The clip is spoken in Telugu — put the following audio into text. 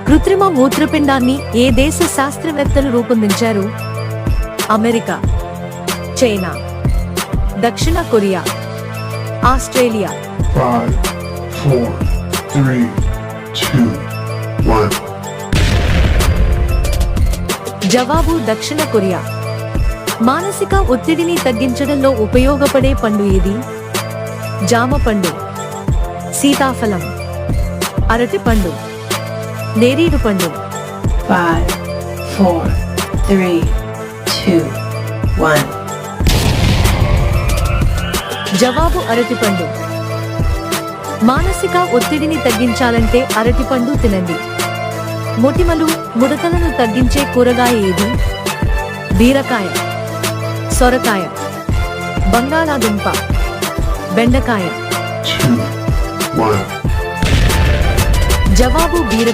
కృత్రిమ మూత్రపిండాన్ని ఏ దేశ శాస్త్రవేత్తలు రూపొందించారు? అమెరికా, చైనా, దక్షిణ కొరియా, ఆస్ట్రేలియా. 5, 4, 3, 2, 1. జవాబు దక్షిణ కొరియా. మానసిక ఒత్తిడిని తగ్గించడంలో ఉపయోగపడే పండు ఏది? జామ పండు, సీతాఫలం, అరటి పండు, నేరేడు పండు. 5, 4, 3, 2, 1. జవాబు అరటిపండు. మానసిక ఒత్తిడిని తగ్గించాలంటే అరటిపండు తినండి. మొటిమలు, ముడతలను తగ్గించే కూరగాయ ఏది? బీరకాయ, సొరకాయ, బంగాళాదుంప, బెండకాయ. 2, 1. జవాబు బీరకాయ.